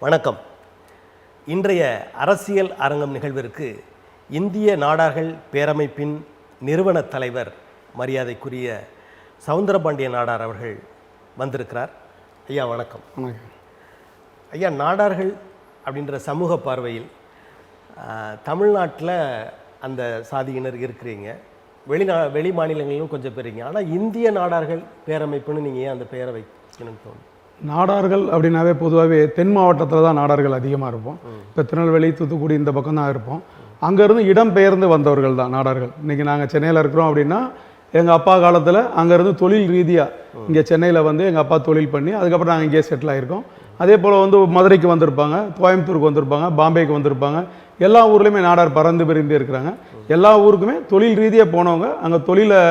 வணக்கம். இன்றைய அரசியல் அரங்கம் நிகழ்விற்கு இந்திய நாடார்கள் பேரமைப்பின் நிறுவன தலைவர் மரியாதைக்குரிய சவுந்தரபாண்டிய நாடார் அவர்கள் வந்திருக்கிறார். ஐயா வணக்கம். ஐயா, நாடார்கள் அப்படின்ற சமூக பார்வையில் தமிழ்நாட்டில் அந்த சாதியினர் இருக்கிறீங்க, வெளி மாநிலங்களிலும் கொஞ்சம் பெறீங்க. ஆனால் இந்திய நாடார்கள் பேரமைப்புன்னு நீங்கள் ஏன் அந்த பெயரை வைக்கணும்னு தோணும்? நாடார்கள் அப்படின்னாவே பொதுவாகவே தென் மாவட்டத்தில் தான் நாடார்கள் அதிகமாக இருப்போம். இப்போ திருநெல்வேலி, தூத்துக்குடி இந்த பக்கம் தான் இருப்போம். அங்கேருந்து இடம்பெயர்ந்து வந்தவர்கள் தான் நாடார்கள். இன்றைக்கி நாங்கள் சென்னையில் இருக்கிறோம் அப்படின்னா எங்கள் அப்பா காலத்தில் அங்கேருந்து தொழில் ரீதியாக இங்கே சென்னையில் வந்து எங்கள் அப்பா தொழில் பண்ணி அதுக்கப்புறம் நாங்கள் இங்கே செட்டில் ஆகிருக்கோம். அதே போல் வந்து மதுரைக்கு வந்திருப்பாங்க, கோயம்புத்தூருக்கு வந்திருப்பாங்க, பாம்பேக்கு வந்திருப்பாங்க. எல்லா ஊர்லேயுமே நாடார் பறந்து பிரிந்து இருக்கிறாங்க. எல்லா ஊருக்குமே தொழில் ரீதியாக போனவங்க அங்கே தொழிலை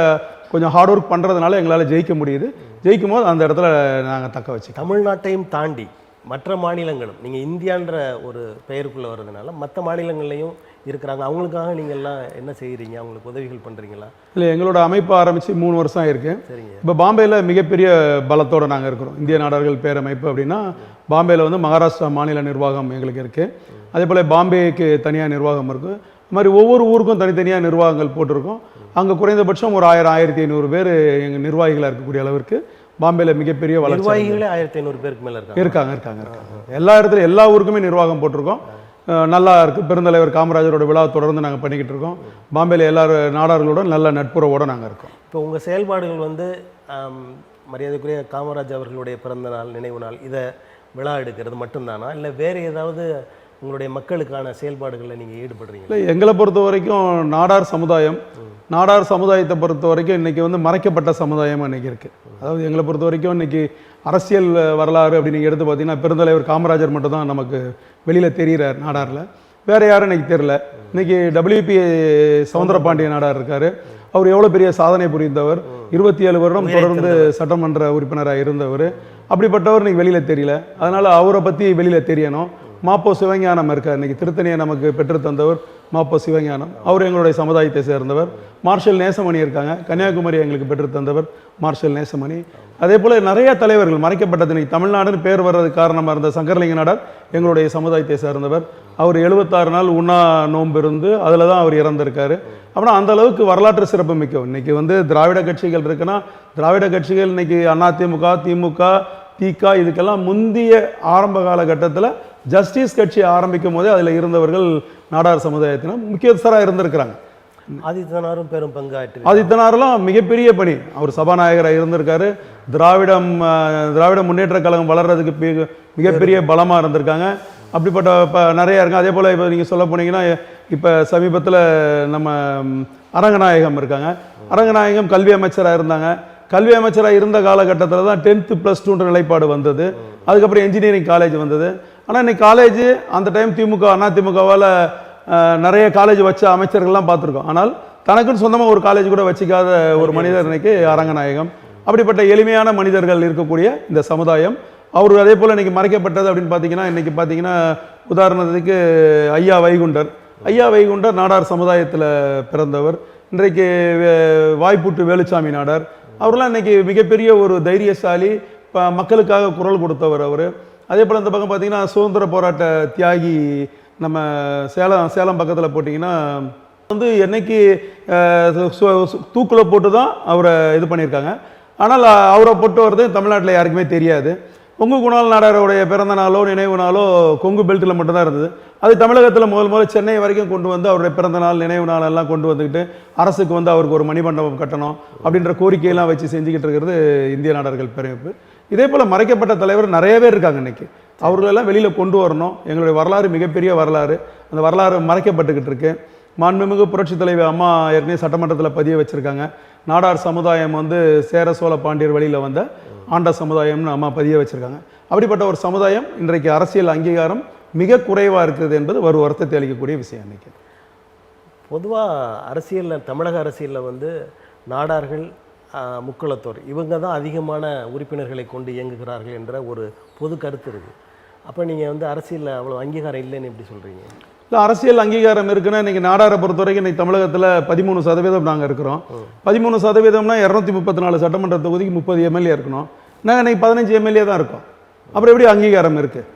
கொஞ்சம் ஹார்ட் ஒர்க் பண்ணுறதுனால எங்களால் ஜெயிக்க முடியுது. ஜெயிக்கும் போது அந்த இடத்துல நாங்கள் தக்க வச்சு தமிழ்நாட்டையும் தாண்டி மற்ற மாநிலங்களும் நீங்கள் இந்தியான்ற ஒரு பெயருக்குள்ளே வர்றதுனால மற்ற மாநிலங்கள்லையும் இருக்கிறாங்க. அவங்களுக்காக நீங்கள் எல்லாம் என்ன செய்கிறீங்க? அவங்களுக்கு உதவிகள் பண்ணுறீங்களா? இல்லை, எங்களோட அமைப்பு ஆரம்பித்து 3 வருஷம் ஆயிருக்கு. சரிங்க. இப்போ பாம்பேயில் மிகப்பெரிய பலத்தோடு நாங்கள் இருக்கிறோம். இந்திய நாடார்கள் பேரமைப்பு அப்படின்னா பாம்பேயில் வந்து மகாராஷ்டிரா மாநில நிர்வாகம் எங்களுக்கு இருக்குது. அதே போல் பாம்பேக்கு தனியாக நிர்வாகம் இருக்குது. இது மாதிரி ஒவ்வொரு ஊருக்கும் தனித்தனியாக நிர்வாகங்கள் போட்டிருக்கோம். அங்கே குறைந்தபட்சம் ஒரு 1000-1500 பேர் எங்கள் நிர்வாகிகளாக இருக்கக்கூடிய அளவிற்கு பாம்பேயில் மிகப்பெரிய வளர்ச்சி. நிர்வாகிகளே 1500 பேருக்கு மேலே இருக்காங்க. எல்லா இடத்துலையும் எல்லா ஊருக்குமே நிர்வாகம் போட்டிருக்கோம். நல்லா இருக்குது. பெருந்தலைவர் காமராஜரோட விழா தொடர்ந்து நாங்கள் பண்ணிக்கிட்டு இருக்கோம். பாம்பேயில் எல்லா நாடார்களோட நல்ல நட்புறவோடு நாங்கள் இருக்கோம். இப்போ உங்கள் செயல்பாடுகள் வந்து மரியாதைக்குரிய காமராஜ் அவர்களுடைய பிறந்த நாள், நினைவு நாள், இதை விழா எடுக்கிறது மட்டும்தானா, இல்லை வேறு ஏதாவது உங்களுடைய மக்களுக்கான செயல்பாடுகளில் நீங்கள் ஈடுபடுறீங்க? இல்லை, எங்களை பொறுத்த வரைக்கும் நாடார் சமுதாயத்தை பொறுத்த வரைக்கும் இன்றைக்கி வந்து மறைக்கப்பட்ட சமுதாயம் இன்றைக்கி இருக்குது. அதாவது எங்களை பொறுத்த வரைக்கும் இன்றைக்கி அரசியல் வரலாறு அப்படின்னு நீங்கள் எடுத்து பார்த்தீங்கன்னா பெருந்தலைவர் காமராஜர் மட்டும்தான் நமக்கு வெளியில் தெரிகிறார் நாடாரில். வேறு யாரும் இன்றைக்கி தெரில. இன்றைக்கி WPA சவுந்தரபாண்டிய நாடார் இருக்கார். அவர் எவ்வளோ பெரிய சாதனை புரிந்தவர். 27 வருடம் தொடர்ந்து சட்டமன்ற உறுப்பினராக இருந்தவர். அப்படிப்பட்டவர் இன்றைக்கி வெளியில் தெரியல. அதனால் அவரை பற்றி வெளியில் தெரியணும். மாப்போ சிவஞானம் இருக்கார். இன்றைக்கி திருத்தணியை நமக்கு பெற்று தந்தவர் மாப்போ சிவஞானம். அவர் எங்களுடைய சமுதாயத்தை சேர்ந்தவர். மார்ஷல் நேசமணி இருக்காங்க, கன்னியாகுமரி எங்களுக்கு பெற்று தந்தவர் மார்ஷல் நேசமணி. அதே போல் நிறைய தலைவர்கள் மறைக்கப்பட்டது. இன்றைக்கி தமிழ்நாடுன்னு பேர் வர்றதுக்கு காரணமாக இருந்த சங்கரலிங்க நாடார் எங்களுடைய சமுதாயத்தை சேர்ந்தவர். அவர் 76 நாள் உண்ணா நோன்பு இருந்து அதில் தான் அவர் இறந்திருக்காரு. அப்படின்னா அந்த அளவுக்கு வரலாற்று சிறப்பு மிக்க. இன்றைக்கி வந்து திராவிட கட்சிகள் இருக்குன்னா திராவிட கட்சிகள் இன்றைக்கி அதிமுக, திமுக, திக இதுக்கெல்லாம் முந்திய ஆரம்ப காலகட்டத்தில் ஜஸ்டிஸ் கட்சி ஆரம்பிக்கும் போதே அதில் இருந்தவர்கள் நாடார் சமுதாயத்தினர் முக்கியஸ்தராக இருந்திருக்கிறாங்க. ஆதித்தனாரும் பெரும் பங்காற்றி. ஆதித்தனாரெலாம் மிகப்பெரிய பணி. அவர் சபாநாயகராக இருந்திருக்காரு. திராவிட முன்னேற்ற கழகம் வளர்கிறதுக்கு மிகப்பெரிய பலமாக இருந்திருக்காங்க. அப்படிப்பட்ட நிறையா இருக்காங்க. அதே போல் இப்போ நீங்கள் சொல்ல போனீங்கன்னா இப்போ சமீபத்தில் நம்ம அரங்கநாயகம் இருக்காங்க. அரங்கநாயகம் கல்வி அமைச்சராக இருந்தாங்க. கல்வி அமைச்சராக இருந்த காலகட்டத்தில் தான் 10th +2 நிலைப்பாடு வந்தது. அதுக்கப்புறம் என்ஜினியரிங் காலேஜ் வந்தது. ஆனால் இன்னைக்கு காலேஜ் அந்த டைம் அதிமுகவால் நிறைய காலேஜ் வச்ச அமைச்சர்கள்லாம் பார்த்துருக்கோம். ஆனால் தனக்குன்னு சொந்தமாக ஒரு காலேஜ் கூட வச்சிக்காத ஒரு மனிதர் இன்னைக்கு அரங்கநாயகம். அப்படிப்பட்ட எளிமையான மனிதர்கள் இருக்கக்கூடிய இந்த சமுதாயம் அவர் அதே போல் இன்றைக்கி மறைக்கப்பட்டது அப்படின்னு பார்த்தீங்கன்னா இன்றைக்கி பார்த்தீங்கன்னா உதாரணத்துக்கு ஐயா வைகுண்டர் நாடார் சமுதாயத்தில் பிறந்தவர். இன்றைக்கு வாய்ப்புட்டு வேலுச்சாமி நாடார். அவரெல்லாம் இன்றைக்கி மிகப்பெரிய ஒரு தைரியசாலி, மக்களுக்காக குரல் கொடுத்தவர் அவர். அதே போல் இந்த பக்கம் பார்த்தீங்கன்னா சுதந்திர போராட்ட தியாகி நம்ம சேலம் பக்கத்தில் போட்டிங்கன்னா வந்து என்னைக்கு தூக்கில் போட்டு தான் அவரை இது பண்ணியிருக்காங்க. ஆனால் அவரை போட்டு வர்றது தமிழ்நாட்டில் யாருக்குமே தெரியாது. கொங்கு குணால் நாடாருடைய பிறந்த நாளோ நினைவு நாளோ கொங்கு பெல்ட்டில் மட்டும்தான் இருந்தது. அது தமிழகத்தில் முதல் சென்னை வரைக்கும் கொண்டு வந்து அவருடைய பிறந்த நாள் நினைவு நாள் எல்லாம் கொண்டு வந்துக்கிட்டு அரசுக்கு வந்து அவருக்கு ஒரு மணிமண்டபம் கட்டணும் அப்படின்ற கோரிக்கையெல்லாம் வச்சு செஞ்சுக்கிட்டு இருக்கிறது இந்திய நாடார்கள் பேரமைப்பு. இதே போல் மறைக்கப்பட்ட தலைவர் நிறைய பேர் இருக்காங்க. இன்றைக்கி அவர்களெல்லாம் வெளியில் கொண்டு வரணும். எங்களுடைய வரலாறு மிகப்பெரிய வரலாறு. அந்த வரலாறு மறைக்கப்பட்டுக்கிட்டு இருக்கு. மாண்புமிகு புரட்சித் தலைவர் அம்மா ஏற்கனவே சட்டமன்றத்தில் பதிய வச்சுருக்காங்க. நாடார் சமுதாயம் வந்து சேர சோழ பாண்டியர் வழியில் வந்த ஆண்ட சமுதாயம்னு அம்மா பதிய வச்சுருக்காங்க. அப்படிப்பட்ட ஒரு சமுதாயம் இன்றைக்கு அரசியல் அங்கீகாரம் மிக குறைவாக இருக்கிறது என்பது ஒரு வருத்தத்தை அளிக்கக்கூடிய விஷயம். இன்றைக்கி பொதுவாக அரசியலில், தமிழக அரசியலில் வந்து நாடார்கள், முக்குளத்தோர் இவங்க தான் அதிகமான உறுப்பினர்களை கொண்டு இயங்குகிறார்கள் என்ற ஒரு பொது கருத்து இருக்குது. அப்போ நீங்கள் வந்து அரசியலில் அவ்வளோ அங்கீகாரம் இல்லைன்னு எப்படி சொல்கிறீங்க? இல்லை, அரசியல் அங்கீகாரம் இருக்குன்னா இன்றைக்கி நாடாரை பொறுத்த வரைக்கும் இன்றைக்கி தமிழகத்தில் 13% நாங்கள் இருக்கிறோம். 13%னா 234 சட்டமன்ற தொகுதிக்கு 30 எம்எல்ஏ இருக்கணும். நாங்கள் இன்றைக்கி 15 எம்எல்ஏ தான் இருக்கோம். அப்புறம் எப்படி அங்கீகாரம் இருக்குது?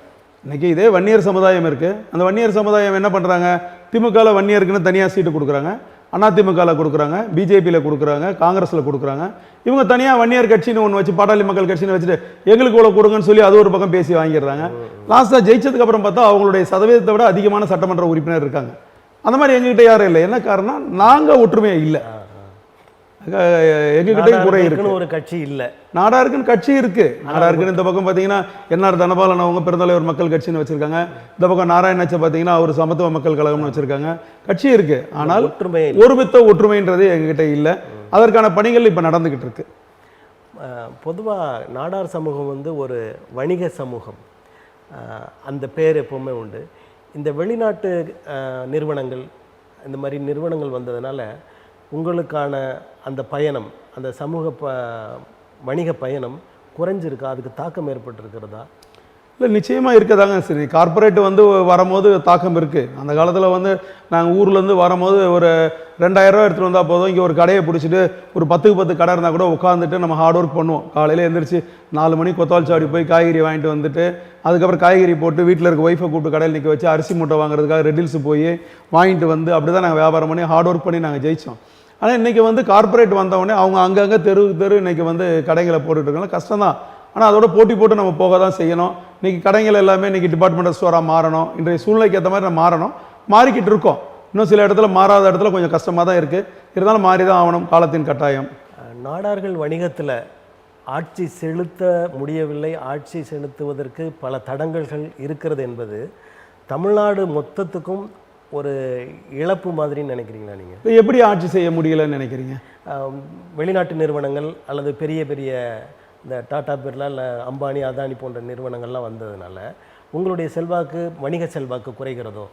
இன்னைக்கு இதே வன்னியர் சமுதாயம் இருக்குது. அந்த வன்னியர் சமுதாயம் என்ன பண்ணுறாங்க, திமுகவில் வன்னியருக்குன்னு தனியாக சீட்டு கொடுக்குறாங்க, அதிமுகவில் கொடுக்குறாங்க, பிஜேபியில் கொடுக்குறாங்க, காங்கிரஸில் கொடுக்குறாங்க. இவங்க தனியாக வன்னியர் கட்சின்னு ஒன்று வச்சு பாட்டாளி மக்கள் கட்சின்னு வச்சுட்டு எங்களுக்கு இவ்வளோ கொடுங்கன்னு சொல்லி அது ஒரு பக்கம் பேசி வாங்கிடுறாங்க. லாஸ்ட்டாக ஜெயிச்சதுக்கு அப்புறம் பார்த்தா அவங்களுடைய சதவீதத்தை விட அதிகமான சட்டமன்ற உறுப்பினர் இருக்காங்க. அந்த மாதிரி எங்ககிட்ட யாரும் இல்லை. என்ன காரணம், நாங்கள் ஒற்றுமையாக இல்லை, எங்ககிட்டயும் குறை இருக்கு. ஒரு கட்சி இல்லை, நாடாருக்குன்னு கட்சி இருக்கு. நாடாருக்குன்னு இந்த பக்கம் பார்த்தீங்கன்னா என்ஆர் தனபாலன் அவங்க பெருந்தலைவர் மக்கள் கட்சின்னு வச்சிருக்காங்க. இந்த பக்கம் நாராயணச்ச பார்த்தீங்கன்னா அவர் சமத்துவ மக்கள் கழகம்னு வச்சிருக்காங்க. கட்சி இருக்கு, ஆனால் ஒருமித்த ஒற்றுமைன்றது எங்ககிட்ட இல்லை. அதற்கான பணிகள் இப்போ நடந்துகிட்டு இருக்கு. பொதுவாக நாடார் சமூகம் வந்து ஒரு வணிக சமூகம், அந்த பேர் எப்பவுமே உண்டு. இந்த வெளிநாட்டு நிறுவனங்கள், இந்த மாதிரி நிறுவனங்கள் வந்ததுனால உங்களுக்கான அந்த பயணம், அந்த சமூக வணிக பயணம் குறைஞ்சிருக்கா? அதுக்கு தாக்கம் ஏற்பட்டிருக்கிறதா? இல்லை, நிச்சயமாக இருக்கதாங்க. சரி, கார்ப்பரேட் வந்து வரும்போது தாக்கம் இருக்குது. அந்த காலத்தில் வந்து நாங்கள் ஊர்லேருந்து வரும்போது ஒரு 2000 ரூபா எடுத்துகிட்டு வந்தால் போதும், இங்கே ஒரு கடையை பிடிச்சிட்டு ஒரு 10க்கு 10 கடை இருந்தால் கூட உட்காந்துட்டு நம்ம ஹார்ட் ஒர்க் பண்ணுவோம். காலையில் எழுந்திரிச்சு 4 மணி கொத்தால் சாடி போய் காய்கறி வாங்கிட்டு வந்துட்டு அதுக்கப்புறம் காய்கறி போட்டு வீட்டில் இருக்க ஒய்ஃபை கூப்பிட்டு கடையில் நிற்க வச்சு அரிசி மூட்டை வாங்குறதுக்காக ரெட்டில்ஸ் போய் வாங்கிட்டு வந்து அப்படி தான் நாங்கள் வியாபாரம் பண்ணி ஹார்ட் ஒர்க் பண்ணி நாங்கள் ஜெயித்தோம். ஆனால் இன்றைக்கி வந்து கார்ப்பரேட் வந்தவொடனே அவங்க அங்கங்கே தெரு இன்றைக்கி வந்து கடைகளை போட்டுட்ருக்காங்க. கஷ்டம் தான், ஆனால் அதோட போட்டி போட்டு நம்ம போக தான் செய்யணும். இன்றைக்கி கடைகள் எல்லாமே இன்றைக்கி டிபார்ட்மெண்டல் ஸ்டோராக மாறணும். இன்றைய சூழ்நிலைக்கு ஏற்ற மாதிரி நம்ம மாறணும். மாறிக்கிட்டு இருக்கோம். இன்னும் சில இடத்துல மாறாத இடத்துல கொஞ்சம் கஷ்டமாக தான் இருக்குது. இருந்தாலும் மாறி தான் ஆகணும், காலத்தின் கட்டாயம். நாடார்கள் வணிகத்தில் ஆட்சி செலுத்த முடியவில்லை, ஆட்சி செலுத்துவதற்கு பல தடங்கல்கள் இருக்கிறது என்பது தமிழ்நாடு மொத்தத்துக்கும் ஒரு இழப்பு மாதிரின்னு நினைக்கிறீங்களா நீங்கள்? எப்படி ஆட்சி செய்ய முடியலன்னு நினைக்கிறீங்க? வெளிநாட்டு நிறுவனங்கள் அல்லது பெரிய பெரிய இந்த டாடா பிர்லா இல்லை அம்பானி அதானி போன்ற நிறுவனங்கள்லாம் வந்ததுனால உங்களுடைய செல்வாக்கு, வணிக செல்வாக்கு குறைகிறதோ?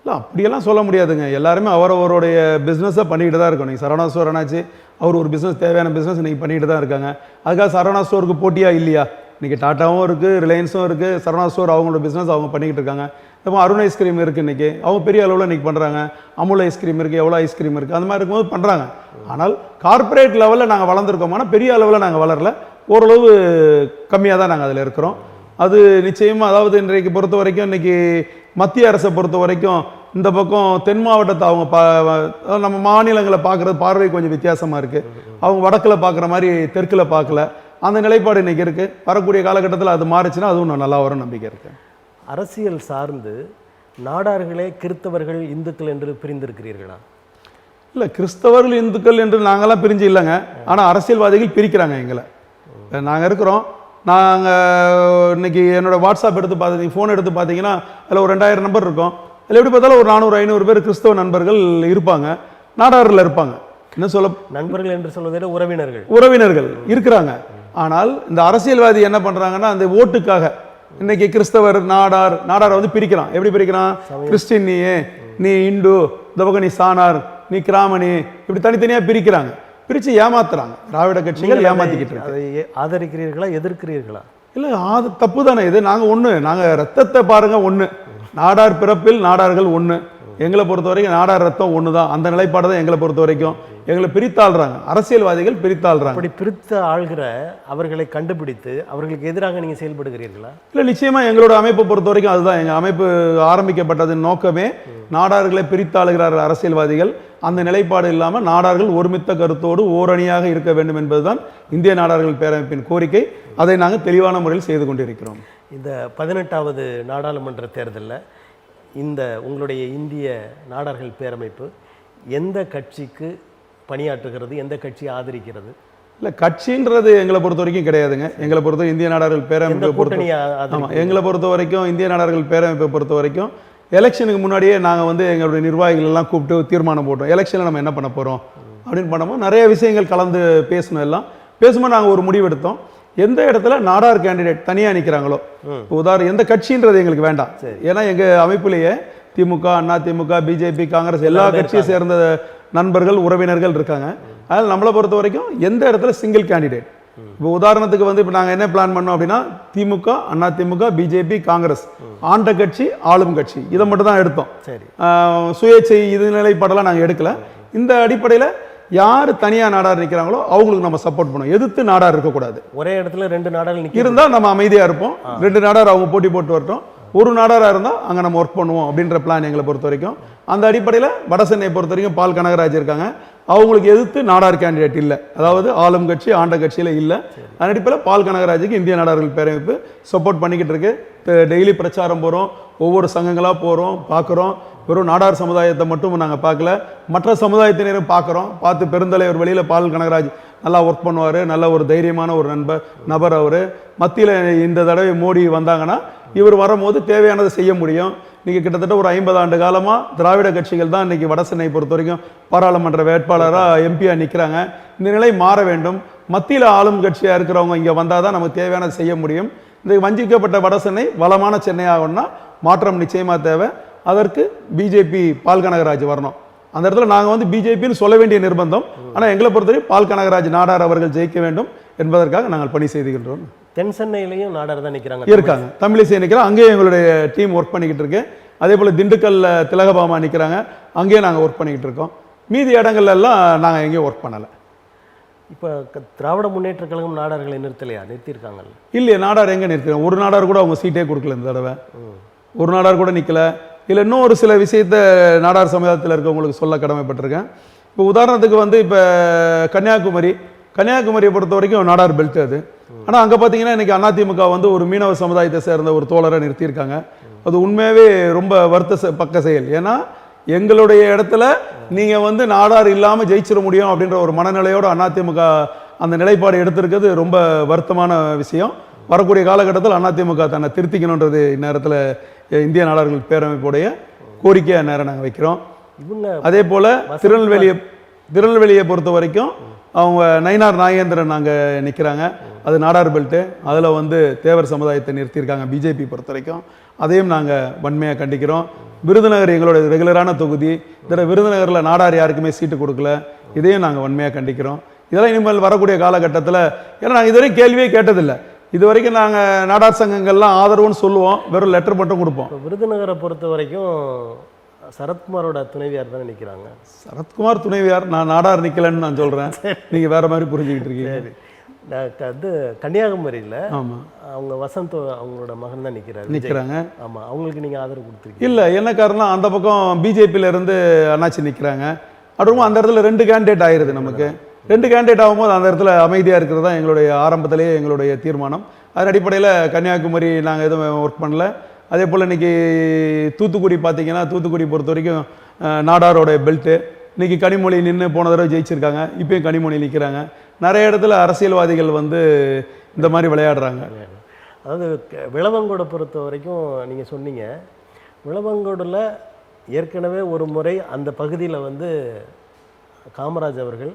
இல்லை, அப்படியெல்லாம் சொல்ல முடியாதுங்க. எல்லாருமே அவரவருடைய பிஸ்னஸை பண்ணிக்கிட்டு தான் இருக்கணும். சரவணா ஸ்டோர் என்னாச்சு, அவர் ஒரு பிஸ்னஸ், தேவையான பிஸ்னஸ் இன்றைக்கி பண்ணிக்கிட்டு தான் இருக்காங்க. அதுக்காக சரவணா ஸ்டோருக்கு போட்டியாக இல்லையா? இன்றைக்கி டாட்டாவும் இருக்குது, ரிலையன்ஸும் இருக்குது, சரவணா ஸ்டோர் அவங்களோட பிஸ்னஸ் அவங்க பண்ணிக்கிட்டு இருக்காங்க. இப்போ அருண் ஐஸ்கிரீம் இருக்குது, இன்றைக்கி அவங்க பெரிய அளவில் இன்றைக்கி பண்ணுறாங்க. அமுல் ஐஸ்கிரீம் இருக்குது, எவ்வளோ ஐஸ்கிரீம் இருக்குது, அந்த மாதிரி இருக்கும்போது பண்ணுறாங்க. ஆனால் கார்ப்பரேட் லெவலில் நாங்கள் வளர்ந்துருக்கோம், ஆனால் பெரிய அளவில் நாங்கள் வளரல, ஓரளவு கம்மியாக தான் நாங்கள் அதில் இருக்கிறோம். அது நிச்சயமாக, அதாவது இன்றைக்கு பொறுத்த வரைக்கும், இன்றைக்கி மத்திய அரசை பொறுத்த வரைக்கும் இந்த பக்கம் தென் மாவட்டத்தை அவங்க நம்ம மாநிலங்களை பார்க்குறது பார்வை கொஞ்சம் வித்தியாசமாக இருக்குது. அவங்க வடக்கில் பார்க்குற மாதிரி தெற்கில் பார்க்கல. அந்த நிலைப்பாடு இன்றைக்கி இருக்குது. வரக்கூடிய காலகட்டத்தில் அது மாறிச்சுன்னா அதுவும் நல்லா வரும் நம்பிக்கை இருக்குது. அரசியல் சார்ந்து நாடார்களே கிறிஸ்தவர்கள் இந்துக்கள் என்று பிரிந்திருக்கிறீர்களா? இல்லை, கிறிஸ்தவர்கள் இந்துக்கள் என்று நாங்களாம் பிரிஞ்சு இல்லைங்க. ஆனால் அரசியல்வாதிகள் பிரிக்கிறாங்க எங்களை. நாங்கள் இருக்கிறோம். நாங்கள் இன்னைக்கு என்னோடய வாட்ஸ்அப் எடுத்து பார்த்தீங்க, ஃபோன் எடுத்து பார்த்தீங்கன்னா அதில் ஒரு 2000 நம்பர் இருக்கும். அதில் எப்படி பார்த்தாலும் ஒரு 400-500 பேர் கிறிஸ்தவ நண்பர்கள் இருப்பாங்க, நாடாரில் இருப்பாங்க. என்ன சொல்ல, நண்பர்கள் என்று சொல்வதை உறவினர்கள் இருக்கிறாங்க. ஆனால் இந்த அரசியல்வாதி என்ன பண்ணுறாங்கன்னா, அந்த ஓட்டுக்காக இன்னைக்கு கிறிஸ்தவர் நாடாரை வந்து பிரிக்கிறான். எப்படி பிரிக்கிறான்? கிறிஸ்டின் நீ இந்து, இந்த பக்கம் நீ சானார், நீ கிராமணி, இப்படி தனித்தனியாக பிரிக்கிறாங்க. பிரித்து ஏமாத்துறாங்க. திராவிட கட்சிகள் ஏமாத்திக்கிட்டு இருக்கு. அதை ஆதரிக்கிறீர்களா, எதிர்க்கிறீர்களா? இல்லை, அது தப்பு தானே இது. நாங்கள் ஒன்று, நாங்கள் ரத்தத்தை பாருங்கள் ஒன்று. நாடார் பிறப்பில் நாடார்கள் ஒன்று. எங்களை பொறுத்த வரைக்கும் நாடார் ரத்தம் ஒன்று தான். அந்த நிலைப்பாடு தான் எங்களை பொறுத்த வரைக்கும். எங்களை பிரித்தாள்றாங்க, அரசியல்வாதிகள் பிரித்தாள்றாங்க. அப்படி பிரித்து ஆள்கிற அவர்களை கண்டுபிடித்து அவர்களுக்கு எதிராக நீங்கள் செயல்படுகிறீர்களா? இல்லை, நிச்சயமாக எங்களோட அமைப்பை பொறுத்த வரைக்கும் அதுதான். எங்கள் அமைப்பு ஆரம்பிக்கப்பட்டதின் நோக்கமே நாடார்களை பிரித்தாளுகிறார்கள் அரசியல்வாதிகள். அந்த நிலைப்பாடு இல்லாமல் நாடார்கள் ஒருமித்த கருத்தோடு ஓரணியாக இருக்க வேண்டும் என்பதுதான் இந்திய நாடார்கள் பேரமைப்பின் கோரிக்கை. அதை நாங்கள் தெளிவான முறையில் செய்து கொண்டிருக்கிறோம். இந்த 18வது நாடாளுமன்ற தேர்தலில் இந்த உங்களுடைய இந்திய நாடார்கள் பேரமைப்பு எந்த கட்சிக்கு பணியாற்றுகிறது, எந்த கட்சியை ஆதரிக்கிறது? இல்லை, கட்சின்றது எங்களை பொறுத்த வரைக்கும் கிடையாதுங்க. எங்களை பொறுத்த இந்திய நாடார்கள் பேரமைப்பை ஆமாம், எங்களை பொறுத்த வரைக்கும் இந்திய நாடார்கள் பேரமைப்பை பொறுத்த வரைக்கும் எலெக்ஷனுக்கு முன்னாடியே நாங்கள் வந்து எங்களுடைய நிர்வாகிகள் எல்லாம் கூப்பிட்டு தீர்மானம் போட்டோம். எலெக்ஷனில் நம்ம என்ன பண்ண போகிறோம் அப்படின்னு பண்ணும்போது நிறைய விஷயங்கள் கலந்து பேசணும். எல்லாம் பேசும்போது நாங்கள் ஒரு முடிவு எடுத்தோம். எந்த இடத்துல நாடார் கேண்டிடேட் தனியாக நிற்கிறாங்களோ, உதாரணம் எந்த கட்சின்றது எங்களுக்கு வேண்டாம். ஏன்னா எங்கள் அமைப்பிலேயே திமுக, அதிமுக, பிஜேபி, காங்கிரஸ் எல்லா கட்சியை சேர்ந்த நண்பர்கள், உறவினர்கள் இருக்காங்க. அதனால் நம்மளை பொறுத்த வரைக்கும் எந்த இடத்துல சிங்கிள் கேண்டிடேட். இப்போ உதாரணத்துக்கு வந்து இப்போ நாங்கள் என்ன பிளான் பண்ணோம் அப்படின்னா, திமுக, அதிமுக, பிஜேபி, காங்கிரஸ் ஆண்ட கட்சி, ஆளும் கட்சி, இதை மட்டும் தான் எடுத்தோம். சுயேட்சை இது நிலைப்பாடெல்லாம் நாங்கள் எடுக்கல. இந்த அடிப்படையில் யார் தனியாக நாடார் நிற்கிறாங்களோ அவங்களுக்கு நம்ம சப்போர்ட் பண்ணுவோம். எதிர்த்து நாடார் இருக்கக்கூடாது. ஒரே இடத்துல 2 நாடார் இருந்தால் நம்ம அமைதியாக இருப்போம். 2 நாடார் அவங்க போட்டி போட்டு வரட்டும். ஒரு நாடாராக இருந்தால் அங்கே நம்ம ஒர்க் பண்ணுவோம் அப்படின்ற பிளான் எங்களை பொறுத்த வரைக்கும். அந்த அடிப்படையில் வட சென்னையை பொறுத்த வரைக்கும் பால் கனகராஜ் இருக்காங்க. அவங்களுக்கு எதிர்த்து நாடார் கேண்டிடேட் இல்லை, அதாவது ஆளும் கட்சி ஆண்ட கட்சியில் இல்லை. அதன் அடிப்படையில் பால் கனகராஜுக்கு இந்திய நாடார்கள் பேரமைப்பு சப்போர்ட் பண்ணிக்கிட்டு இருக்கு. டெய்லி பிரச்சாரம் போகிறோம், ஒவ்வொரு சங்கங்களாக போகிறோம், பார்க்குறோம். வெறும் நாடார் சமுதாயத்தை மட்டும் நாங்கள் பார்க்கல, மற்ற சமுதாயத்தினரும் பார்க்குறோம். பார்த்து பெருந்தலைவர் வெளியில் பால் கனகராஜ் நல்லா ஒர்க் பண்ணுவார், நல்ல ஒரு தைரியமான ஒரு நபர் அவர். மத்தியில் இந்த தடவை மோடி வந்தாங்கன்னா இவர் வரும்போது தேவையானதை செய்ய முடியும். இன்றைக்கி கிட்டத்தட்ட ஒரு 50 ஆண்டு காலமாக திராவிட கட்சிகள் தான் இன்றைக்கி வட சென்னை பொறுத்த வரைக்கும் பாராளுமன்ற வேட்பாளராக எம்பியாக நிற்கிறாங்க. இந்த நிலை மாற வேண்டும். மத்தியில் ஆளும் கட்சியாக இருக்கிறவங்க இங்கே வந்தால் தான் நமக்கு தேவையானதை செய்ய முடியும். இந்த வஞ்சிக்கப்பட்ட வட சென்னை வளமான சென்னை ஆகணும்னா மாற்றம் நிச்சயமாக தேவை. அதற்கு பிஜேபி பால் கனகராஜ் வரணும். அந்த இடத்துல நாங்கள் வந்து பிஜேபின்னு சொல்ல வேண்டிய நிர்பந்தம். ஆனால் எங்களை பொறுத்தவரை பால் கனகராஜ் நாடார் அவர்கள் ஜெயிக்க வேண்டும் என்பதற்காக நாங்கள் பணி செய்துகின்றோம். தென் சென்னையிலையும் நாடார் தான் நிற்கிறாங்க, இருக்காங்க. தமிழிசை நிற்கிறோம், அங்கேயும் எங்களுடைய டீம் ஒர்க் பண்ணிக்கிட்டு இருக்கு. அதே போல் திண்டுக்கல்ல திலகபாமா நிற்கிறாங்க, அங்கேயும் நாங்கள் ஒர்க் பண்ணிக்கிட்டு இருக்கோம். மீதி இடங்கள்ல எல்லாம் நாங்கள் எங்கேயும் ஒர்க் பண்ணலை. இப்போ திராவிட முன்னேற்ற கழகம் நாடார்களை நிறுத்தலையா? நிறுத்தியிருக்காங்கல்ல? இல்லையே, நாடார் எங்கே நிறுத்திடுவோம்? ஒரு நாடார் கூட அவங்க சீட்டே கொடுக்கல இந்த தடவை. ஒரு நாடார் கூட நிற்கல. இல்லை இன்னும் ஒரு சில விஷயத்த நாடார் சமுதாயத்தில் இருக்கவங்களுக்கு சொல்ல கடமைப்பட்டிருக்கேன். இப்போ உதாரணத்துக்கு வந்து இப்போ கன்னியாகுமரியை பொறுத்த வரைக்கும் நாடார் பெல்ட் அது. ஆனால் அங்கே பார்த்தீங்கன்னா இன்றைக்கி அதிமுக வந்து ஒரு மீனவ சமுதாயத்தை சேர்ந்த ஒரு தோழரை நிறுத்தியிருக்காங்க. அது உண்மையாகவே ரொம்ப பக்க செயல். ஏன்னா எங்களுடைய இடத்துல நீங்கள் வந்து நாடார் இல்லாமல் ஜெயிச்சிட முடியும் அப்படின்ற ஒரு மனநிலையோடு அதிமுக அந்த நிலைப்பாடு எடுத்திருக்கிறது ரொம்ப வருத்தமான விஷயம். வரக்கூடிய காலகட்டத்தில் அதிமுக தன்னை திருத்திக்கணுன்றது இந்நேரத்தில் இந்திய நாடார்கள் பேரமைப்புடைய கோரிக்கையை நேரம் நாங்கள் வைக்கிறோம். அதே போல் திருநெல்வேலியை பொறுத்த வரைக்கும் அவங்க நயினார் நாகேந்திரன் நாங்கள் நிற்கிறாங்க, அது நாடார் பெல்ட்டு. அதில் வந்து தேவர் சமுதாயத்தை நிறுத்தியிருக்காங்க பிஜேபி பொறுத்த வரைக்கும். அதையும் நாங்கள் வன்மையாக கண்டிக்கிறோம். விருதுநகர் எங்களோட ரெகுலரான தொகுதி. இதில் விருதுநகரில் நாடார் யாருக்குமே சீட்டு கொடுக்கல, இதையும் நாங்கள் வன்மையாக கண்டிக்கிறோம். இதெல்லாம் இனிமேல் வரக்கூடிய காலகட்டத்தில், ஏன்னா நாங்கள் இதுவரைக்கும் கேள்வியே கேட்டதில்லை. இது வரைக்கும் நாங்கள் நாடார் சங்கங்கள்லாம் ஆதரவுன்னு சொல்லுவோம், வெறும் லெட்டர் மட்டும் கொடுப்போம். விருதுநகரை பொறுத்த வரைக்கும் சரத்குமாரோட துணைவியார் தானே நிற்கிறாங்க. சரத்குமார் துணைவியார், நான் நாடார் நிற்கலன்னு நான் சொல்கிறேன், நீங்கள் வேறு மாதிரி புரிஞ்சுக்கிட்டு இருக்கீங்க. சரி, அது கன்னியாகுமரியில் ஆமாம், அவங்க வசந்த் அவங்களோட மகன் தான் நிற்கிறாங்க. ஆமாம், அவங்களுக்கு நீங்கள் ஆதரவு கொடுத்துருக்கீங்க. இல்லை, என்ன காரணம், அந்த பக்கம் பிஜேபியிலேருந்து அண்ணாச்சி நிற்கிறாங்க. அதுவும் அந்த இடத்துல 2 கேண்டிடேட் ஆயிடுது. நமக்கு 2 கேண்டிடேட் ஆகும்போது அந்த இடத்துல அமைதியாக இருக்கிறது தான் எங்களுடைய ஆரம்பத்திலேயே எங்களுடைய தீர்மானம். அதன் அடிப்படையில் கன்னியாகுமரி நாங்கள் எதுவும் ஒர்க் பண்ணல. அதே போல் இன்றைக்கி தூத்துக்குடி பார்த்தீங்கன்னா, தூத்துக்குடி பொறுத்த வரைக்கும் நாடாரோட பெல்ட்டு. இன்றைக்கி கனிமொழி நின்று போன தடவை ஜெயிச்சிருக்காங்க, இப்போயும் கனிமொழி நிற்கிறாங்க. நிறைய இடத்துல அரசியல்வாதிகள் வந்து இந்த மாதிரி விளையாடுறாங்க. அதாவது விளவங்கோடை பொறுத்த வரைக்கும் நீங்கள் சொன்னீங்க, விளவங்கோடில் ஏற்கனவே ஒரு முறை அந்த பகுதியில் வந்து காமராஜ் அவர்கள்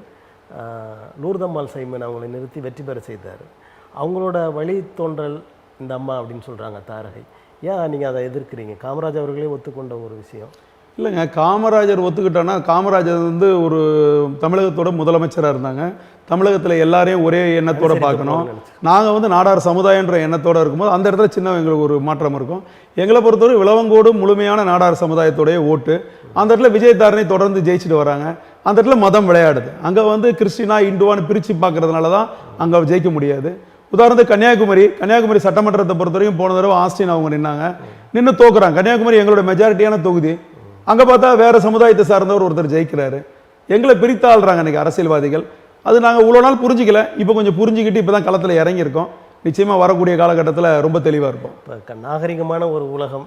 லூர்தம்மாள் சைமன் அவங்களை நிறுத்தி வெற்றி பெற செய்தார். அவங்களோட வழி தோன்றல் இந்த அம்மா அப்படின்னு சொல்கிறாங்க தாரகை. ஏன் நீங்கள் அதை எதிர்க்கிறீங்க? காமராஜ் அவர்களே ஒத்துக்கொண்ட ஒரு விஷயம் இல்லைங்க. காமராஜர் ஒத்துக்கிட்டோன்னா, காமராஜர் வந்து ஒரு தமிழகத்தோட முதலமைச்சராக இருந்தாங்க. தமிழகத்தில் எல்லாரையும் ஒரே எண்ணத்தோடு பார்க்கணும். நாங்கள் வந்து நாடார் சமுதாயன்ற எண்ணத்தோடு இருக்கும்போது அந்த இடத்துல சின்ன எங்களுக்கு ஒரு மாற்றம் இருக்கும். எங்களை பொறுத்தவரை விளவங்கோடு முழுமையான நாடார் சமுதாயத்தோடைய ஓட்டு. அந்த இடத்துல விஜயதாரணை தொடர்ந்து ஜெயிச்சுட்டு வராங்க. அந்த இடத்துல மதம் விளையாடுது. அங்கே வந்து கிறிஸ்டினா இந்துவான்னு பிரித்து பார்க்கறதுனால தான் அங்கே ஜெயிக்க முடியாது. உதாரணத்துக்கு கன்னியாகுமரி சட்டமன்றத்தை பொறுத்தவரைக்கும் போன தடவை ஆஸ்டின் அவங்க நின்று தோக்குறாங்க. கன்னியாகுமரி எங்களோட மெஜாரிட்டியான தொகுதி. அங்கே பார்த்தா வேறு சமுதாயத்தை சார்ந்தவர் ஒருத்தர் ஜெயிக்கிறாரு. எங்களை பிரித்தாள்றாங்க இன்றைக்கி அரசியல்வாதிகள். அது நாங்கள் இவ்வளோ நாள் புரிஞ்சிக்கல, இப்போ கொஞ்சம் புரிஞ்சுக்கிட்டு இப்போ தான் களத்தில் இறங்கியிருக்கோம். நிச்சயமாக வரக்கூடிய காலகட்டத்தில் ரொம்ப தெளிவாக இருக்கும். இப்போ நாகரிகமான ஒரு உலகம்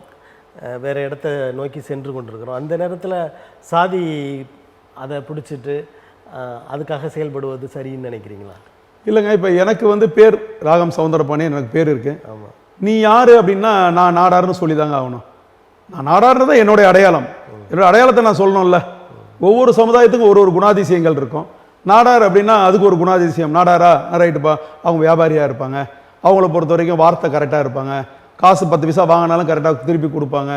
வேறு இடத்த நோக்கி சென்று கொண்டிருக்கிறோம். அந்த நேரத்தில் சாதி அதை பிடிச்சிட்டு அதுக்காக செயல்படுவது சரின்னு நினைக்கிறீங்களா? இல்லைங்க, இப்போ எனக்கு வந்து பேர் ராகம் சவுந்தரபாண்டியன் எனக்கு பேர் இருக்குது. ஆமாம். நீ யார் அப்படின்னா நான் நாடார்னு சொல்லி தாங்க ஆகணும். நான் நாடார்னு தான் என்னுடைய அடையாளம். என்னோடய அடையாளத்தை நான் சொல்லணும்ல. ஒவ்வொரு சமுதாயத்துக்கும் ஒரு குணாதிசயங்கள் இருக்கும். நாடார் அப்படின்னா அதுக்கு ஒரு குணாதிசயம். நாடாரா ரைட்டுப்பா, அவங்க வியாபாரியாக இருப்பாங்க, அவங்கள பொறுத்த வரைக்கும் வார்த்தை கரெக்டாக இருப்பாங்க, காசு 10 பைசா வாங்கினாலும் கரெக்டாக திருப்பி கொடுப்பாங்க,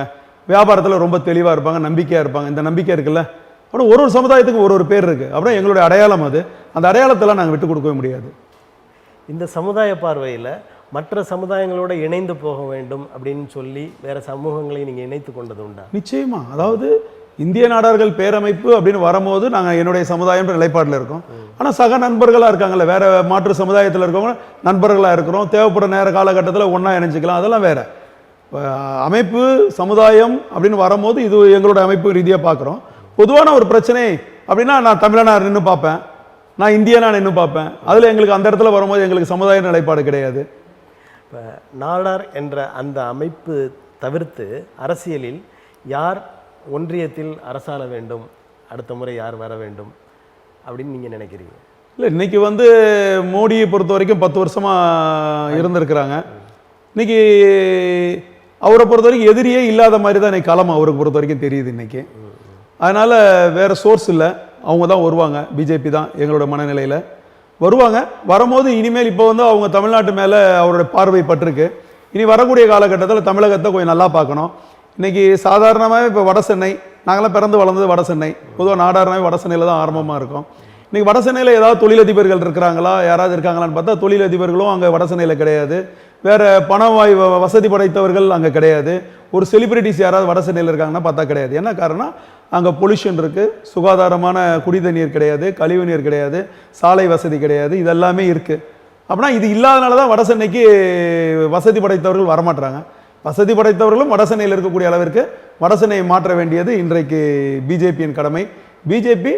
வியாபாரத்தில் ரொம்ப தெளிவாக இருப்பாங்க, நம்பிக்கையாக இருப்பாங்க. இந்த நம்பிக்கை இருக்குல்ல, அப்புறம் ஒரு சமுதாயத்துக்கும் ஒரு பேர் இருக்குது. அப்புறம் எங்களுடைய அடையாளம் அது. அந்த அடையாளத்தெல்லாம் நாங்கள் விட்டு கொடுக்கவே முடியாது. இந்த சமுதாய பார்வையில் மற்ற சமுதாயங்களோட இணைந்து போக வேண்டும் அப்படின்னு சொல்லி வேறு சமூகங்களை நீங்கள் இணைத்து கொண்டது உண்டா? நிச்சயமா. அதாவது இந்திய நாடார்கள் பேரமைப்பு அப்படின்னு வரும்போது நாங்கள் என்னுடைய சமுதாயம்ன்ற நிலைப்பாட்டில் இருக்கோம். ஆனால் சக நண்பர்களாக இருக்காங்கல்ல, வேறு மாற்று சமுதாயத்தில் இருக்கவங்க நண்பர்களாக இருக்கிறோம். தேவைப்பட நேர காலகட்டத்தில் ஒன்றா இணைஞ்சிக்கலாம், அதெல்லாம் வேறு. அமைப்பு சமுதாயம் அப்படின்னு வரும்போது இது எங்களோட அமைப்பு ரீதியாக பார்க்குறோம். பொதுவான ஒரு பிரச்சனை அப்படின்னா நான் தமிழனா நின்று பார்ப்பேன், நான் இந்தியனா நின்று பார்ப்பேன். அதில் எங்களுக்கு அந்த இடத்துல வரும்போது எங்களுக்கு சமுதாய நிலைப்பாடு கிடையாது. இப்போ நாடார் என்ற அந்த அமைப்பு தவிர்த்து அரசியலில் யார் ஒன்றியத்தில் அரசாள வேண்டும், அடுத்த முறை யார் வர வேண்டும் அப்படின்னு நீங்கள் நினைக்கிறீங்க? இல்லை, இன்னைக்கு வந்து மோடியை பொறுத்த வரைக்கும் 10 வருஷமாக இருந்திருக்கிறாங்க. இன்னைக்கு அவரை பொறுத்த வரைக்கும் எதிரியே இல்லாத மாதிரி தான் இன்னைக்கு களம் அவருக்கு பொறுத்த வரைக்கும் தெரியுது இன்னைக்கு. அதனால் வேறு சோர்ஸ் இல்லை, அவங்க தான் வருவாங்க. பிஜேபி தான் எங்களோட மனநிலையில் வருவாங்க. வரும்போது இனிமேல் இப்போ வந்து அவங்க தமிழ்நாட்டு மேலே அவரோட பார்வை பட்டிருக்கு. இனி வரக்கூடிய காலகட்டத்தில் தமிழகத்தை கொஞ்சம் நல்லா பார்க்கணும். இன்றைக்கி சாதாரணமாகவே இப்போ வட சென்னை, நாங்களாம் பிறந்து வளர்ந்தது வட சென்னை, பொதுவாக நாடாருனாவே வட சென்னையில் தான் ஆரம்பமாக இருக்கும். இன்றைக்கி வட சென்னையில் ஏதாவது தொழிலதிபர்கள் இருக்கிறாங்களா, யாராவது இருக்காங்களான்னு பார்த்தா தொழிலதிபர்களும் அங்கே வட சென்னையில் கிடையாது. வேறு பணவாய் வசதி படைத்தவர்கள் அங்கே கிடையாது. ஒரு செலிபிரிட்டிஸ் யாராவது வட சென்னையில் இருக்காங்கன்னா பார்த்தா கிடையாது. என்ன காரணம்? அங்கே பொல்யூஷன் இருக்குது, சுகாதாரமான குடித நீர் கிடையாது, கழிவு நீர் கிடையாது, சாலை வசதி கிடையாது, இதெல்லாமே இருக்குது. அப்படின்னா இது இல்லாதனால தான் வட சென்னைக்கு வசதி படைத்தவர்கள் வரமாட்டுறாங்க. வசதி படைத்தவர்களும் வட சென்னையில் இருக்கக்கூடிய அளவிற்கு வட சென்னையை மாற்ற வேண்டியது இன்றைக்கு பிஜேபியின் கடமை. பிஜேபி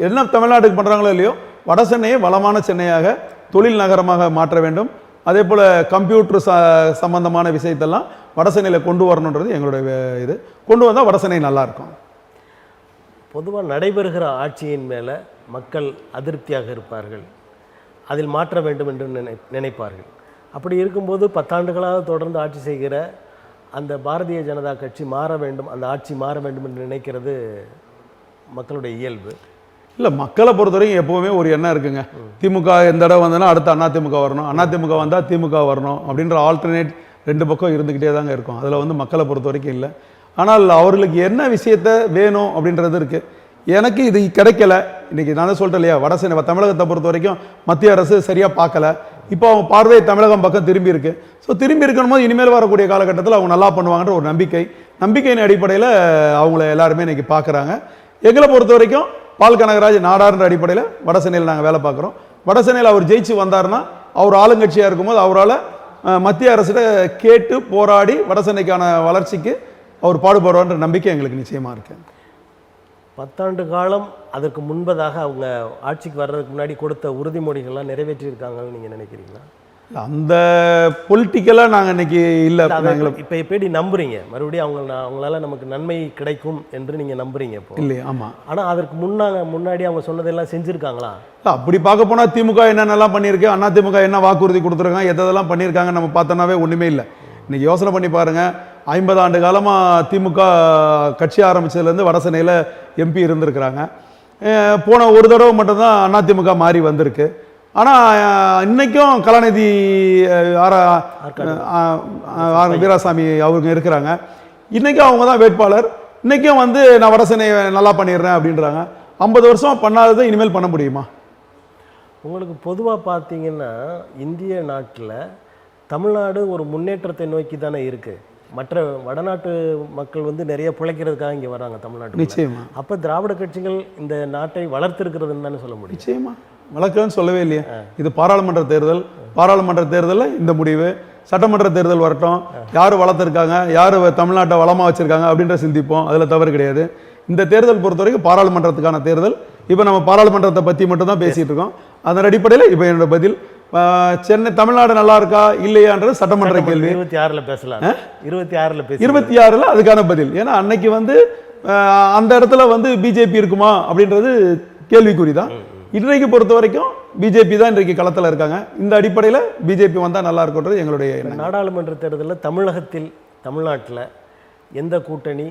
என்ன தமிழ்நாட்டுக்கு பண்ணுறாங்களோ இல்லையோ, வட சென்னையை வளமான சென்னையாக தொழில் நகரமாக மாற்ற வேண்டும். அதே போல் கம்ப்யூட்டர் சம்பந்தமான விஷயத்தெல்லாம் வட சென்னையில் கொண்டு வரணுன்றது எங்களுடைய இது. கொண்டு வந்தால் வட சென்னை நல்லாயிருக்கும். பொதுவாக நடைபெறுகிற ஆட்சியின் மேலே மக்கள் அதிருப்தியாக இருப்பார்கள், அதில் மாற்ற வேண்டும் என்று நினைப்பார்கள். அப்படி இருக்கும்போது 10 ஆண்டுகளாக தொடர்ந்து ஆட்சி செய்கிற அந்த பாரதிய ஜனதா கட்சி மாற வேண்டும், அந்த ஆட்சி மாற வேண்டும் என்று நினைக்கிறது மக்களுடைய இயல்பு. இல்லை, மக்களை பொறுத்த வரைக்கும் எப்போவுமே ஒரு எண்ணம் இருக்குங்க. திமுக எந்த இடம் வந்தோன்னா அடுத்து அதிமுக வரணும், அதிமுக வந்தால் திமுக வரணும் அப்படின்ற ஆல்டர்னேட் 2 பக்கம் இருந்துக்கிட்டே தாங்க இருக்கும். அதில் வந்து மக்களை பொறுத்த வரைக்கும் இல்லை. ஆனால் அவர்களுக்கு என்ன விஷயத்த வேணும் அப்படின்றது இருக்குது. எனக்கு இது கிடைக்கல. இன்றைக்கி நான் தான் சொல்லிட்டேன் இல்லையா, வட சென்னை தமிழகத்தை பொறுத்த வரைக்கும் மத்திய அரசு சரியாக பார்க்கல. இப்போ அவங்க பார்வை தமிழகம் பக்கம் திரும்பி இருக்கு. ஸோ திரும்பி இருக்கணும் போது இனிமேல் வரக்கூடிய காலகட்டத்தில் அவங்க நல்லா பண்ணுவாங்கன்ற ஒரு நம்பிக்கையின் அடிப்படையில் அவங்கள எல்லாருமே இன்றைக்கி பார்க்குறாங்க. எங்களை பொறுத்த வரைக்கும் பால் கனகராஜ் நாடார்ன்ற அடிப்படையில் வட சென்னையில் நாங்கள் வேலை பார்க்குறோம். வட சென்னையில் அவர் ஜெயிச்சு வந்தார்னா அவர் ஆளுங்கட்சியாக இருக்கும்போது அவரால் மத்திய அரசிட கேட்டு போராடி வட சென்னைக்கான வளர்ச்சிக்கு அவர் பாடுபடுவார்ன்ற நம்பிக்கை எங்களுக்கு நிச்சயமாக இருக்கு. 10 ஆண்டு காலம் அதற்கு முன்பதாக அவங்க ஆட்சிக்கு வர்றதுக்கு முன்னாடி கொடுத்த உறுதிமொழிகள்லாம் நிறைவேற்றியிருக்காங்கன்னு நீங்கள் நினைக்கிறீங்களா? அந்த பொலிட்டிக்கலாக நாங்கள் இன்னைக்கு இல்லை. இப்போ எப்படி நம்புறீங்க மறுபடியும் அவங்களால நமக்கு நன்மை கிடைக்கும் என்று நீங்கள் நம்புறீங்க இப்போ? இல்லையா? ஆமாம். ஆனால் அதற்கு முன்னாடி அவங்க சொன்னதெல்லாம் செஞ்சுருக்காங்களா? அப்படி பார்க்க போனால் திமுக என்னென்னலாம் பண்ணியிருக்கு, அதிமுக என்ன வாக்குறுதி கொடுத்துருக்காங்க, எதெல்லாம் பண்ணியிருக்காங்க நம்ம பார்த்தோன்னாவே ஒன்றுமே இல்லை. இன்றைக்கி யோசனை பண்ணி பாருங்கள், 50 ஆண்டு காலமாக திமுக கட்சி ஆரம்பித்ததுலேருந்து வட சென்னையில் எம்பி இருந்திருக்கிறாங்க. போன ஒரு தடவை மட்டும்தான் அதிமுக மாறி வந்திருக்கு. ஆனால் இன்றைக்கும் கலாநிதி வீராசாமி அவங்க இருக்கிறாங்க. இன்றைக்கும் அவங்க தான் வேட்பாளர். இன்றைக்கும் வந்து நான் வட சென்னையை நல்லா பண்ணிடுறேன் அப்படின்றாங்க. 50 வருஷம் பண்ணாததை இனிமேல் பண்ண முடியுமா? உங்களுக்கு பொதுவாக பார்த்தீங்கன்னா இந்திய நாட்டில் தமிழ்நாடு ஒரு முன்னேற்றத்தை நோக்கி தானே இருக்குது. மற்ற வடநாட்டு மக்கள் வந்து நிறைய பிழைக்கிறதுக்காக இங்கே வராங்க தமிழ்நாட்டு. நிச்சயமா. அப்போ திராவிட கட்சிகள் இந்த நாட்டை வளர்த்திருக்கிறதுன்னு தானே சொல்ல முடியும்? நிச்சயமா வளர்க்கலன்னு சொல்லவே இல்லையே. இது பாராளுமன்ற தேர்தல். பாராளுமன்ற தேர்தலில் இந்த முடிவு, சட்டமன்ற தேர்தல் வரட்டும், யார் வளர்த்துருக்காங்க, யார் தமிழ்நாட்டை வளமாக வச்சுருக்காங்க அப்படின்ற சிந்திப்போம். அதில் தவறு கிடையாது. இந்த தேர்தல் பொறுத்த வரைக்கும் பாராளுமன்றத்துக்கான தேர்தல். இப்போ நம்ம பாராளுமன்றத்தை பற்றி மட்டும் தான் பேசிகிட்டு இருக்கோம். அதன் அடிப்படையில் இப்போ என்னோட பதில், சென்னை தமிழ்நாடு நல்லா இருக்கா இல்லையான்றது சட்டமன்ற கேள்வி. 26 பேசலாம். 26 அதுக்கான பதில். ஏன்னா அன்னைக்கு வந்து அந்த இடத்துல வந்து பிஜேபி இருக்குமா அப்படின்றது கேள்விக்குறி தான். இன்றைக்கு பொறுத்த வரைக்கும் பிஜேபி தான் இன்றைக்கு களத்தில் இருக்காங்க. இந்த அடிப்படையில் பிஜேபி வந்தால் நல்லா இருக்குன்றது எங்களுடைய எண்ணம். நாடாளுமன்ற தேர்தலில் தமிழ்நாட்டில் எந்த கூட்டணி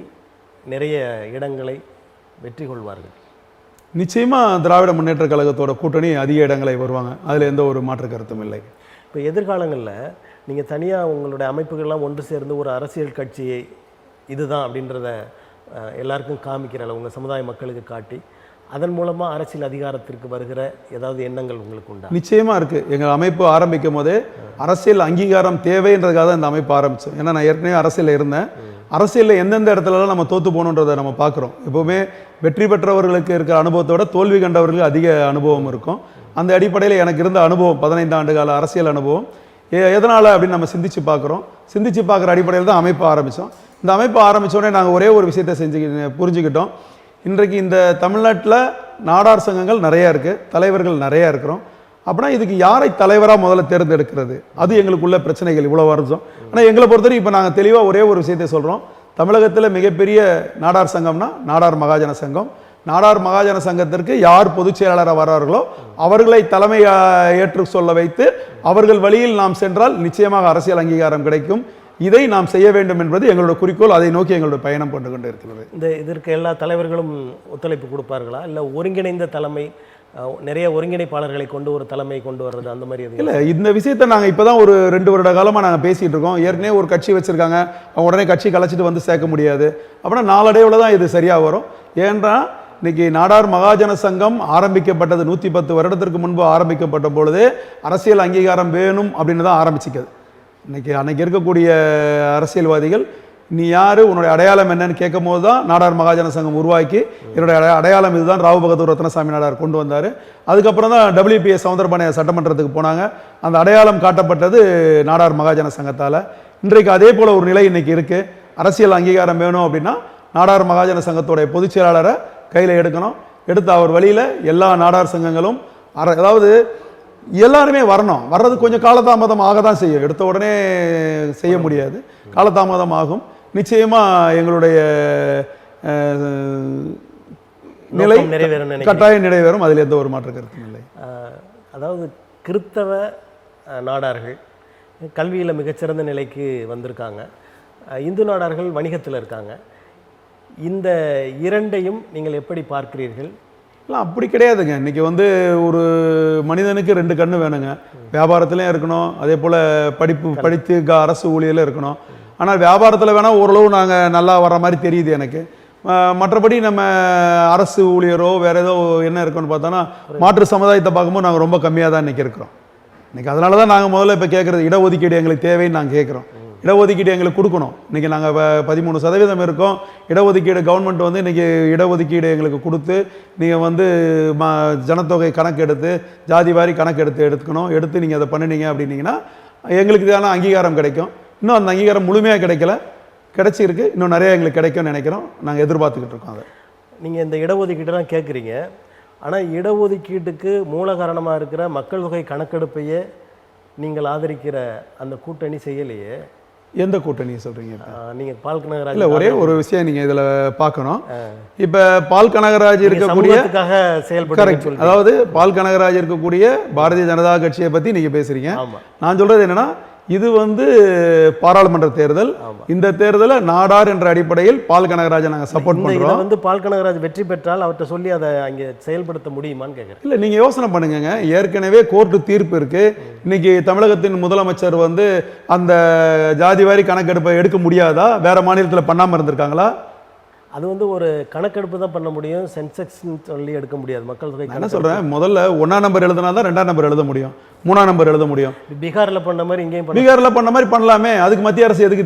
நிறைய இடங்களை வெற்றி கொள்வார்கள்? நிச்சயமாக திராவிட முன்னேற்ற கழகத்தோட கூட்டணி அதிக இடங்களை வருவாங்க. அதில் எந்த ஒரு மாற்று கருத்தும் இல்லை. இப்போ எதிர்காலங்களில் நீங்கள் தனியாக உங்களுடைய அமைப்புகள்லாம் ஒன்று சேர்ந்து ஒரு அரசியல் கட்சியை இதுதான் அப்படின்றத எல்லாருக்கும் காமிக்கிற அளவு உங்கள் சமுதாய மக்களுக்கு காட்டி அதன் மூலமாக அரசியல் அதிகாரத்திற்கு வருகிற ஏதாவது எண்ணங்கள் உங்களுக்கு உண்டா? நிச்சயமாக இருக்குது. எங்கள் அமைப்பு ஆரம்பிக்கும் போதே அரசியல் அங்கீகாரம் தேவைன்றதுக்காக தான் இந்த அமைப்பு ஆரம்பித்தோம். ஏன்னா நான் ஏற்கனவே அரசியலில் இருந்தேன். அரசியலில் எந்தெந்த இடத்துலலாம் நம்ம தோற்று போகணுன்றதை நம்ம பார்க்குறோம். எப்போவுமே வெற்றி பெற்றவர்களுக்கு இருக்கிற அனுபவத்தோட தோல்வி கண்டவர்களுக்கு அதிக அனுபவம் இருக்கும். அந்த அடிப்படையில் எனக்கு இருந்த அனுபவம் 15 ஆண்டு கால அரசியல் அனுபவம் எதனால் அப்படின்னு நம்ம சிந்திச்சு பார்க்குறோம். சிந்திச்சு பார்க்குற அடிப்படையில் தான் அமைப்பு ஆரம்பித்தோம். இந்த அமைப்பு ஆரம்பித்தோடனே நாங்கள் ஒரே ஒரு விஷயத்தை புரிஞ்சுக்கிட்டோம். இன்றைக்கு இந்த தமிழ்நாட்டில் நாடார் சங்கங்கள் நிறையா இருக்குது, தலைவர்கள் நிறையா இருக்கிறோம். அப்படின்னா இதுக்கு யாரை தலைவராக முதல்ல தேர்ந்தெடுக்கிறது, அது எங்களுக்குள்ள பிரச்சனைகள் இவ்வளோ வருஷம். ஆனால் எங்களை பொறுத்தவரை இப்போ நாங்கள் தெளிவாக ஒரே ஒரு விஷயத்தை சொல்கிறோம். தமிழகத்தில் மிகப்பெரிய நாடார் சங்கம்னா நாடார் மகாஜன சங்கம். நாடார் மகாஜன சங்கத்திற்கு யார் பொதுச் செயலாளராக வர்றார்களோ அவர்களை தலைமை ஏற்று சொல்ல வைத்து அவர்கள் வழியில் நாம் சென்றால் நிச்சயமாக அரசியல் அங்கீகாரம் கிடைக்கும். இதை நாம் செய்ய வேண்டும் என்பது எங்களோட குறிக்கோள். அதை நோக்கி எங்களுடைய பயணம் கொண்டு கொண்டு இருக்கிறது. இதற்கு எல்லா தலைவர்களும் ஒத்துழைப்பு கொடுப்பார்களா, இல்லை ஒருங்கிணைந்த தலைமை, நிறைய ஒருங்கிணைப்பாளர்களை கொண்டு ஒரு தலைமை கொண்டு வர்றது அந்த மாதிரி? இல்லை, இந்த விஷயத்தை நாங்கள் இப்போ தான் ஒரு 2 வருட காலமாக நாங்கள் பேசிகிட்டு இருக்கோம். ஏற்கனவே ஒரு கட்சி வச்சுருக்காங்க, அவங்க உடனே கட்சி கலைச்சிட்டு வந்து சேர்க்க முடியாது. அப்படின்னா நாளடைவில் தான் இது சரியாக வரும். ஏன்னா இன்னைக்கு நாடார் மகாஜன சங்கம் ஆரம்பிக்கப்பட்டது 110 வருடத்திற்கு முன்பு ஆரம்பிக்கப்பட்ட பொழுது அரசியல் அங்கீகாரம் வேணும் அப்படின்னு தான் ஆரம்பிச்சிக்குது. அன்னைக்கு இருக்கக்கூடிய அரசியல்வாதிகள் நீ யார், உன்னுடைய அடையாளம் என்னன்னு கேட்கும் போது தான் நாடார் மகாஜன சங்கம் உருவாக்கி என்னுடைய அடையாளம் இதுதான் ராவ் பகதூர் ரத்னசாமி நாடார் கொண்டு வந்தார். அதுக்கப்புறம் தான் WPS சவுந்தரபாண்டிய சட்டமன்றத்துக்கு போனாங்க. அந்த அடையாளம் காட்டப்பட்டது நாடார் மகாஜன சங்கத்தால். இன்றைக்கு அதே போல் ஒரு நிலை இன்னைக்கு இருக்குது. அரசியல் அங்கீகாரம் வேணும் அப்படின்னா நாடார் மகாஜன சங்கத்தோடைய பொதுச் செயலாளரை கையில் எடுக்கணும். எடுத்து அவர் வழியில் எல்லா நாடார் சங்கங்களும் அதாவது எல்லாருமே வரணும். வர்றது கொஞ்சம் காலதாமதம் ஆக தான் செய்யும், எடுத்த உடனே செய்ய முடியாது, காலதாமதம் ஆகும். நிச்சயமாக எங்களுடைய நிலை கட்டாயம் நிறைவேறும், அதில் எந்த ஒரு மாற்று கருத்தும் இல்லை. அதாவது கிறித்தவ நாடார்கள் கல்வியில் மிகச்சிறந்த நிலைக்கு வந்திருக்காங்க, இந்து நாடார்கள் வணிகத்தில் இருக்காங்க. இந்த இரண்டையும் நீங்கள் எப்படி பார்க்கிறீர்கள்? இல்லை, அப்படி கிடையாதுங்க. இன்றைக்கி ஒரு மனிதனுக்கு 2 கண்ணு வேணுங்க. வியாபாரத்துலேயும் இருக்கணும், அதே போல் படித்து அரசு ஊழியரில் இருக்கணும். ஆனால் வியாபாரத்தில் வேணால் ஓரளவு நாங்கள் நல்லா வர்ற மாதிரி தெரியுது எனக்கு. மற்றபடி நம்ம அரசு ஊழியரோ வேறு ஏதோ என்ன இருக்குன்னு பார்த்தோன்னா மாற்று சமுதாயத்தை பார்க்கும்போது நாங்கள் ரொம்ப கம்மியாக தான் இன்றைக்கி இருக்கிறோம். இன்றைக்கி அதனால தான் நாங்கள் முதல்ல இப்போ கேட்குறது இடஒதுக்கீடு எங்களுக்கு தேவைன்னு நாங்கள் கேட்குறோம். இடஒதுக்கீடு எங்களுக்கு கொடுக்கணும். இன்றைக்கி நாங்கள் 13% இருக்கோம். இடஒதுக்கீடு கவர்மெண்ட் இன்றைக்கி இடஒதுக்கீடு எங்களுக்கு கொடுத்து நீங்கள் ஜனத்தொகை கணக்கு எடுத்து ஜாதி வாரி கணக்கு எடுத்துக்கணும். எடுத்து நீங்கள் அதை பண்ணினீங்க அப்படின்னீங்கன்னா எங்களுக்கு இதான அங்கீகாரம் கிடைக்கும். இன்னும் அந்த அங்கீகாரம் முழுமையாக கிடைக்கல, கிடைச்சிருக்கு. இன்னும் நிறைய எங்களுக்கு கிடைக்கும்னு நினைக்கிறோம். நாங்கள் எதிர்பார்த்துக்கிட்டு இருக்கோம். அதை நீங்கள் இந்த இடஒதுக்கீடுலாம் கேட்குறீங்க. ஆனால் இடஒதுக்கீட்டுக்கு மூல காரணமாக இருக்கிற மக்கள் தொகை கணக்கெடுப்பையே நீங்கள் ஆதரிக்கிற அந்த கூட்டணி செய்யலையே. எந்த கூட்டணியை சொல்கிறீங்க? நீங்கள் பால் கனகராஜ் இல்லை, ஒரே ஒரு விஷயம் நீங்கள் இதில் பார்க்கணும். இப்போ பால் கனகராஜ் இருக்கக்கூடிய செயல்பட்டு, அதாவது பால் கனகராஜ் இருக்கக்கூடிய பாரதிய ஜனதா கட்சியை பற்றி நீங்கள் பேசுகிறீங்க. நான் சொல்கிறது என்னென்னா, இது பாராளுமன்ற தேர்தல். இந்த தேர்தலை நாடார் என்ற அடிப்படையில் பால் கனகராஜை நாங்கள் சப்போர்ட் பண்ணுறோம். பால் கனகராஜ் வெற்றி பெற்றால் அவர்கிட்ட சொல்லி அதை அங்கே செயல்படுத்த முடியுமான்னு கேட்குறேன். இல்லை, நீங்கள் யோசனை பண்ணுங்க. ஏற்கனவே கோர்ட்டு தீர்ப்பு இருக்கு. இன்னைக்கு தமிழகத்தின் முதலமைச்சர் அந்த ஜாதிவாரி கணக்கெடுப்பை எடுக்க முடியாதா? வேற மாநிலத்தில் பண்ணாமல் இருந்திருக்காங்களா? அது ஒரு கணக்கெடுப்பு தான் பண்ண முடியும், சென்செக்ஸ்னு சொல்லி எடுக்க முடியாது. மக்கள் தொகை என்ன சொல்கிறேன், முதல்ல 1ஆம் நம்பர் எழுதினா தான் 2ஆம் நம்பர் எழுத முடியும், 3ஆம் நம்பர் எழுத முடியும். பீகாரில் பண்ண மாதிரி இங்கேயும் பீகாரில் பண்ண மாதிரி பண்ணலாமே. அதுக்கு மத்திய அரசு எதுக்கு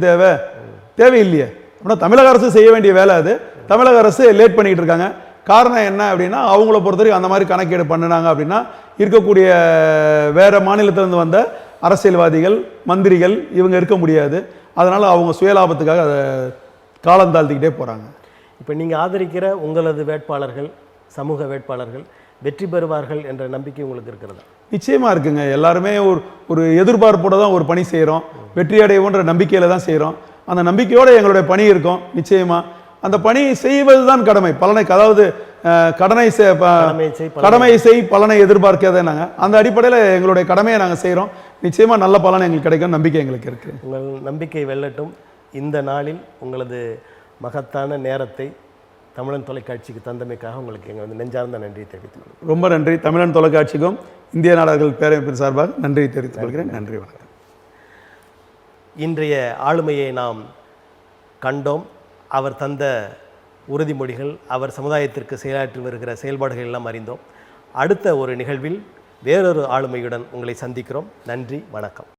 தேவையில்லையே. அப்படின்னா தமிழக அரசு செய்ய வேண்டிய வேலை அது. தமிழக அரசு லேட் பண்ணிக்கிட்டு இருக்காங்க. காரணம் என்ன அப்படின்னா, அவங்கள பொறுத்தவரைக்கும் அந்த மாதிரி கணக்கீடு பண்ணினாங்க அப்படின்னா இருக்கக்கூடிய வேற மாநிலத்திலிருந்து வந்த அரசியல்வாதிகள், மந்திரிகள் இவங்க இருக்க முடியாது. அதனால் அவங்க சுயலாபத்துக்காக அதை காலம் தாழ்த்திக்கிட்டே போகிறாங்க. இப்போ நீங்கள் ஆதரிக்கிற உங்களது வேட்பாளர்கள், சமூக வேட்பாளர்கள் வெற்றி பெறுவார்கள் என்ற நம்பிக்கை உங்களுக்கு இருக்கிறதா? நிச்சயமாக இருக்குங்க. எல்லாருமே ஒரு எதிர்பார்ப்போடு தான் ஒரு பணி செய்கிறோம். வெற்றி அடைவோன்ற நம்பிக்கையில் தான் செய்கிறோம். அந்த நம்பிக்கையோடு எங்களுடைய பணி இருக்கும். நிச்சயமாக அந்த பணி செய்வது தான் கடமை. அதாவது கடமை செய் பலனை எதிர்பார்க்காதே. நாங்கள் அந்த அடிப்படையில் எங்களுடைய கடமையை நாங்கள் செய்கிறோம். நிச்சயமாக நல்ல பலன் எங்களுக்கு கிடைக்கும் நம்பிக்கை எங்களுக்கு இருக்குது. உங்கள் நம்பிக்கை வெல்லட்டும். இந்த நாளில் உங்களது மகத்தான நேரத்தை தமிழன் தொலைக்காட்சிக்கு தந்தமைக்காக உங்களுக்கு எங்கள் நெஞ்சார்ந்த நன்றி தெரிவித்துக் கொள்கிறேன். ரொம்ப நன்றி. தமிழன் தொலைக்காட்சிக்கும் இந்திய நாடார்கள் பேரமைப்பின் சார்பாக நன்றி தெரிவித்துக் கொள்கிறேன். நன்றி, வணக்கம். இன்றைய ஆளுமையை நாம் கண்டோம். அவர் தந்த உறுதிமொழிகள், அவர் சமுதாயத்திற்கு செயலாற்றி வருகிற செயல்பாடுகள் எல்லாம் அறிந்தோம். அடுத்த ஒரு நிகழ்வில் வேறொரு ஆளுமையுடன் உங்களை சந்திக்கிறோம். நன்றி, வணக்கம்.